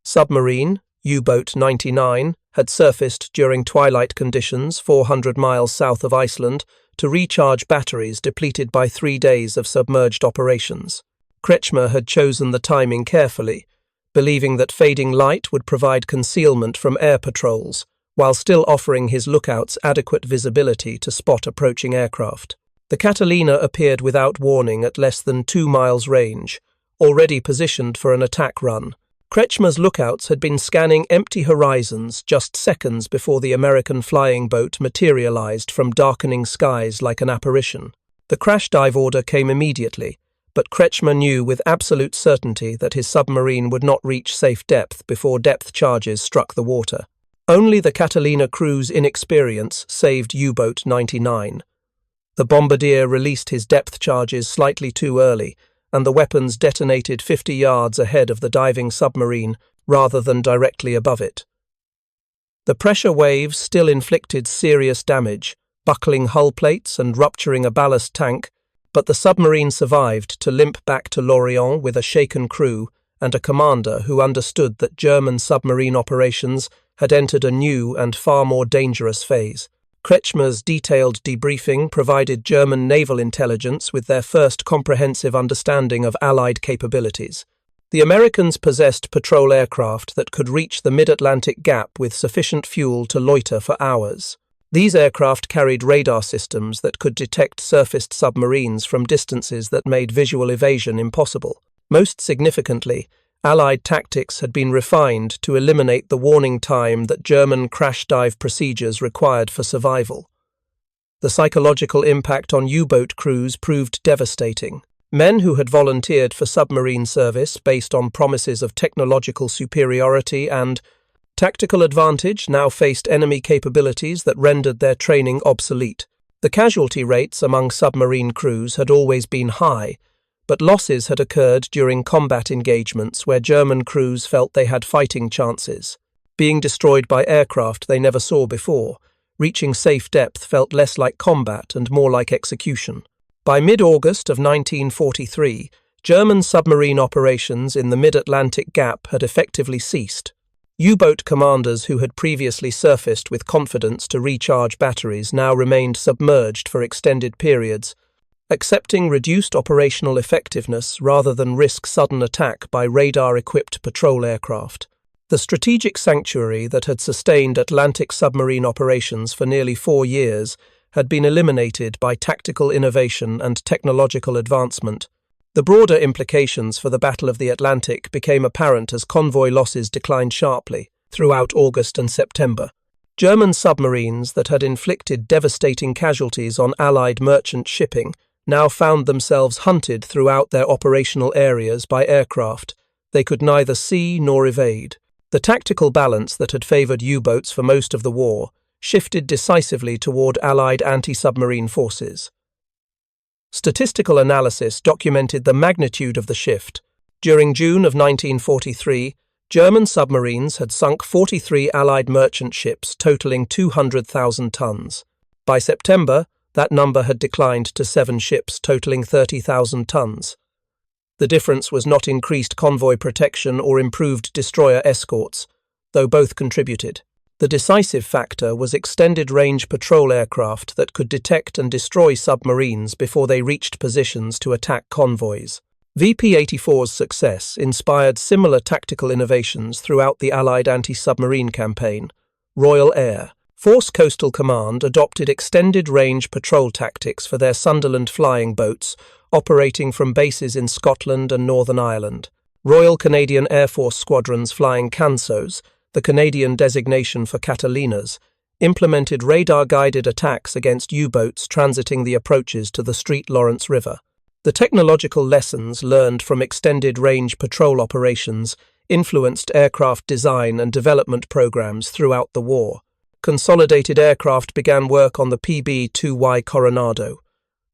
submarine, U-boat 99, had surfaced during twilight conditions 400 miles south of Iceland to recharge batteries depleted by 3 days of submerged operations. Kretschmer had chosen the timing carefully, believing that fading light would provide concealment from air patrols, while still offering his lookouts adequate visibility to spot approaching aircraft. The Catalina appeared without warning at less than 2 miles range, already positioned for an attack run. Kretschmer's lookouts had been scanning empty horizons just seconds before the American flying boat materialized from darkening skies like an apparition. The crash dive order came immediately, but Kretschmer knew with absolute certainty that his submarine would not reach safe depth before depth charges struck the water. Only the Catalina crew's inexperience saved U-boat 99. The bombardier released his depth charges slightly too early, and the weapons detonated 50 yards ahead of the diving submarine rather than directly above it. The pressure waves still inflicted serious damage, buckling hull plates and rupturing a ballast tank, but the submarine survived to limp back to Lorient with a shaken crew and a commander who understood that German submarine operations had entered a new and far more dangerous phase. Kretschmer's detailed debriefing provided German naval intelligence with their first comprehensive understanding of Allied capabilities. The Americans possessed patrol aircraft that could reach the mid-Atlantic gap with sufficient fuel to loiter for hours. These aircraft carried radar systems that could detect surfaced submarines from distances that made visual evasion impossible. Most significantly, Allied tactics had been refined to eliminate the warning time that German crash dive procedures required for survival. The psychological impact on U-boat crews proved devastating. Men who had volunteered for submarine service based on promises of technological superiority and tactical advantage now faced enemy capabilities that rendered their training obsolete. The casualty rates among submarine crews had always been high, but losses had occurred during combat engagements where German crews felt they had fighting chances. Being destroyed by aircraft they never saw before, reaching safe depth felt less like combat and more like execution. By mid-August of 1943, German submarine operations in the mid-Atlantic gap had effectively ceased. U-boat commanders who had previously surfaced with confidence to recharge batteries now remained submerged for extended periods, accepting reduced operational effectiveness rather than risk sudden attack by radar-equipped patrol aircraft. The strategic sanctuary that had sustained Atlantic submarine operations for nearly 4 years had been eliminated by tactical innovation and technological advancement. The broader implications for the Battle of the Atlantic became apparent as convoy losses declined sharply throughout August and September. German submarines that had inflicted devastating casualties on Allied merchant shipping now found themselves hunted throughout their operational areas by aircraft they could neither see nor evade. The tactical balance that had favoured U-boats for most of the war shifted decisively toward Allied anti-submarine forces. Statistical analysis documented the magnitude of the shift. During June of 1943, German submarines had sunk 43 Allied merchant ships totaling 200,000 tons. By September, that number had declined to 7 ships totaling 30,000 tons. The difference was not increased convoy protection or improved destroyer escorts, though both contributed. The decisive factor was extended-range patrol aircraft that could detect and destroy submarines before they reached positions to attack convoys. VP-84's success inspired similar tactical innovations throughout the Allied anti-submarine campaign. Royal Air Force Coastal Command adopted extended-range patrol tactics for their Sunderland flying boats, operating from bases in Scotland and Northern Ireland. Royal Canadian Air Force squadrons flying Cansos, the Canadian designation for Catalinas, implemented radar-guided attacks against U-boats transiting the approaches to the St. Lawrence River. The technological lessons learned from extended-range patrol operations influenced aircraft design and development programs throughout the war. Consolidated Aircraft began work on the PBY Coronado,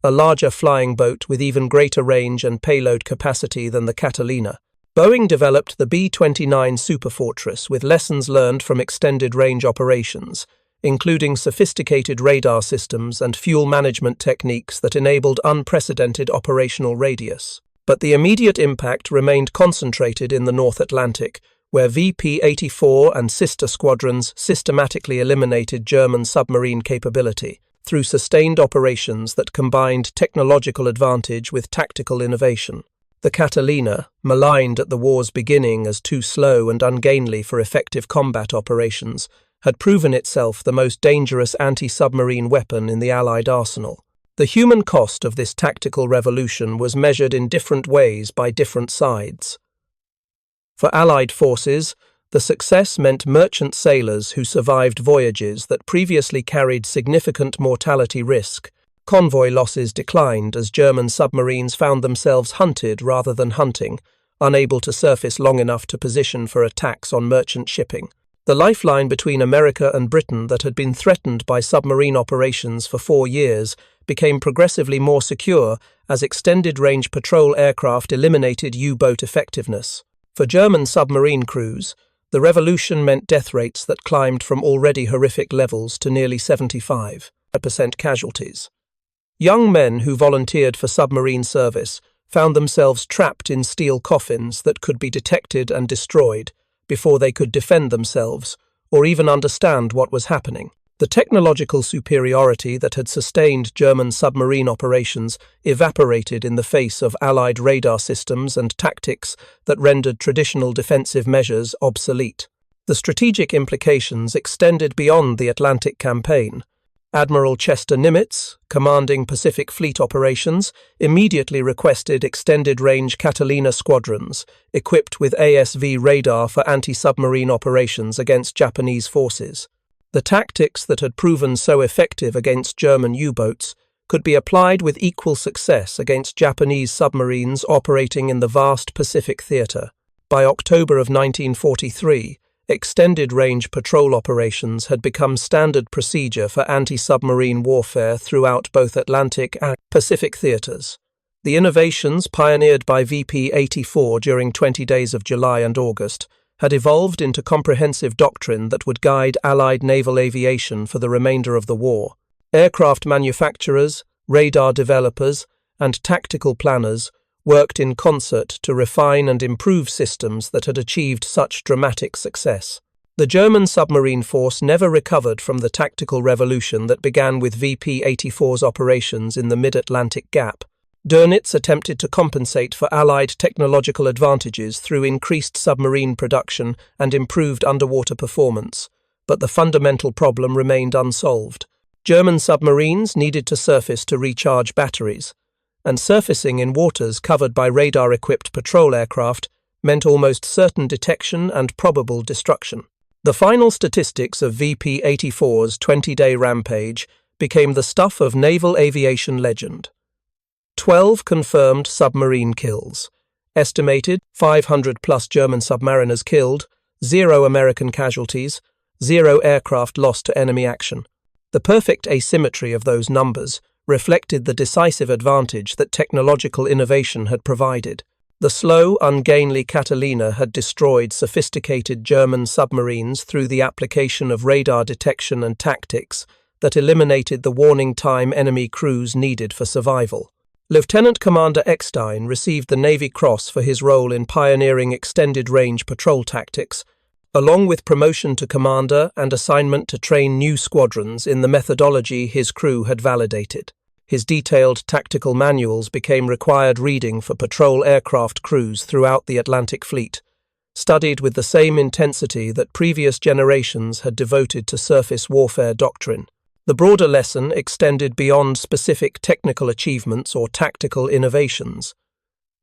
a larger flying boat with even greater range and payload capacity than the Catalina. Boeing developed the B-29 Superfortress with lessons learned from extended-range operations, including sophisticated radar systems and fuel management techniques that enabled unprecedented operational radius. But the immediate impact remained concentrated in the North Atlantic, where VP-84 and sister squadrons systematically eliminated German submarine capability through sustained operations that combined technological advantage with tactical innovation. The Catalina, maligned at the war's beginning as too slow and ungainly for effective combat operations, had proven itself the most dangerous anti-submarine weapon in the Allied arsenal. The human cost of this tactical revolution was measured in different ways by different sides. For Allied forces, the success meant merchant sailors who survived voyages that previously carried significant mortality risk. Convoy losses declined as German submarines found themselves hunted rather than hunting, unable to surface long enough to position for attacks on merchant shipping. The lifeline between America and Britain that had been threatened by submarine operations for 4 years became progressively more secure as extended-range patrol aircraft eliminated U-boat effectiveness. For German submarine crews, the revolution meant death rates that climbed from already horrific levels to nearly 75% casualties. Young men who volunteered for submarine service found themselves trapped in steel coffins that could be detected and destroyed before they could defend themselves or even understand what was happening. The technological superiority that had sustained German submarine operations evaporated in the face of Allied radar systems and tactics that rendered traditional defensive measures obsolete. The strategic implications extended beyond the Atlantic campaign. Admiral Chester Nimitz, commanding Pacific Fleet operations, immediately requested extended-range Catalina squadrons, equipped with ASV radar for anti-submarine operations against Japanese forces. The tactics that had proven so effective against German U-boats could be applied with equal success against Japanese submarines operating in the vast Pacific theater. By October of 1943, extended-range patrol operations had become standard procedure for anti-submarine warfare throughout both Atlantic and Pacific theaters. The innovations pioneered by VP-84 during 20 days of July and August had evolved into comprehensive doctrine that would guide Allied naval aviation for the remainder of the war. Aircraft manufacturers, radar developers, and tactical planners worked in concert to refine and improve systems that had achieved such dramatic success. The German submarine force never recovered from the tactical revolution that began with VP-84's operations in the mid-Atlantic Gap. Dönitz attempted to compensate for Allied technological advantages through increased submarine production and improved underwater performance, but the fundamental problem remained unsolved. German submarines needed to surface to recharge batteries, and surfacing in waters covered by radar-equipped patrol aircraft meant almost certain detection and probable destruction. The final statistics of VP-84's 20-day rampage became the stuff of naval aviation legend. 12 confirmed submarine kills. Estimated 500-plus German submariners killed, 0 American casualties, 0 aircraft lost to enemy action. The perfect asymmetry of those numbers reflected the decisive advantage that technological innovation had provided. The slow, ungainly Catalina had destroyed sophisticated German submarines through the application of radar detection and tactics that eliminated the warning time enemy crews needed for survival. Lieutenant Commander Eckstein received the Navy Cross for his role in pioneering extended-range patrol tactics, along with promotion to commander and assignment to train new squadrons in the methodology his crew had validated. His detailed tactical manuals became required reading for patrol aircraft crews throughout the Atlantic Fleet, studied with the same intensity that previous generations had devoted to surface warfare doctrine. The broader lesson extended beyond specific technical achievements or tactical innovations.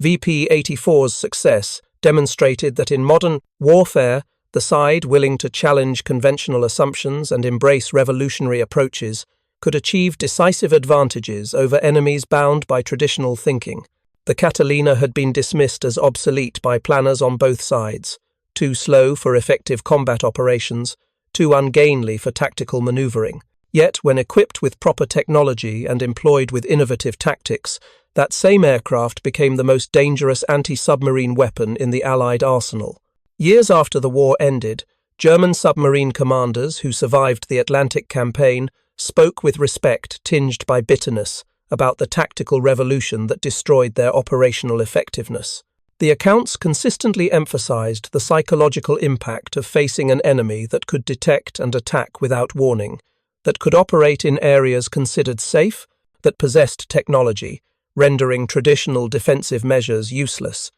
VP-84's success demonstrated that in modern warfare, the side willing to challenge conventional assumptions and embrace revolutionary approaches could achieve decisive advantages over enemies bound by traditional thinking. The Catalina had been dismissed as obsolete by planners on both sides, too slow for effective combat operations, too ungainly for tactical maneuvering. Yet, when equipped with proper technology and employed with innovative tactics, that same aircraft became the most dangerous anti-submarine weapon in the Allied arsenal. Years after the war ended, German submarine commanders who survived the Atlantic campaign spoke with respect tinged by bitterness about the tactical revolution that destroyed their operational effectiveness. The accounts consistently emphasized the psychological impact of facing an enemy that could detect and attack without warning, that could operate in areas considered safe, that possessed technology, rendering traditional defensive measures useless.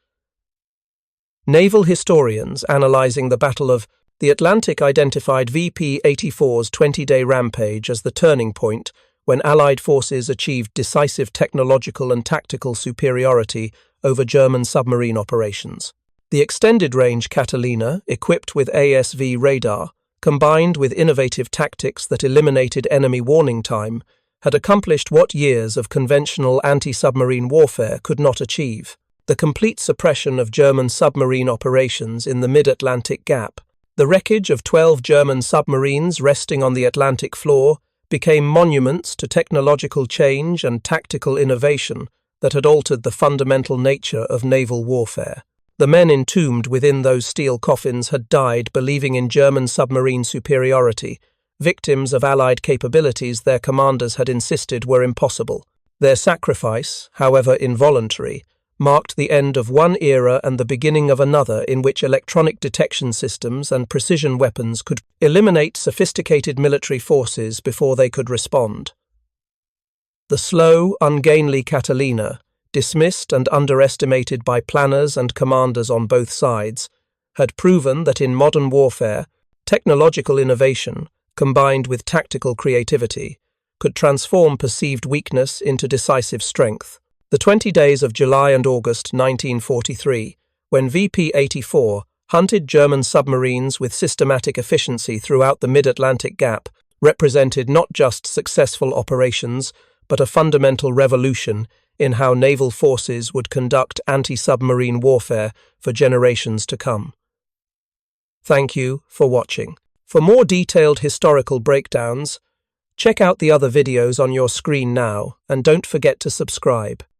Naval historians analyzing the Battle of the Atlantic identified VP-84's 20-day rampage as the turning point when Allied forces achieved decisive technological and tactical superiority over German submarine operations. The extended-range Catalina, equipped with ASV radar, combined with innovative tactics that eliminated enemy warning time, had accomplished what years of conventional anti-submarine warfare could not achieve: the complete suppression of German submarine operations in the mid-Atlantic Gap. The wreckage of 12 German submarines resting on the Atlantic floor became monuments to technological change and tactical innovation that had altered the fundamental nature of naval warfare. The men entombed within those steel coffins had died believing in German submarine superiority, victims of Allied capabilities their commanders had insisted were impossible. Their sacrifice, however involuntary, marked the end of one era and the beginning of another in which electronic detection systems and precision weapons could eliminate sophisticated military forces before they could respond. The slow, ungainly Catalina, dismissed and underestimated by planners and commanders on both sides, had proven that in modern warfare, technological innovation, combined with tactical creativity, could transform perceived weakness into decisive strength. The 20 days of July and August 1943, when VP-84 hunted German submarines with systematic efficiency throughout the mid-Atlantic gap, represented not just successful operations, but a fundamental revolution in how naval forces would conduct anti-submarine warfare for generations to come. Thank you for watching. For more detailed historical breakdowns, check out the other videos on your screen now, and don't forget to subscribe.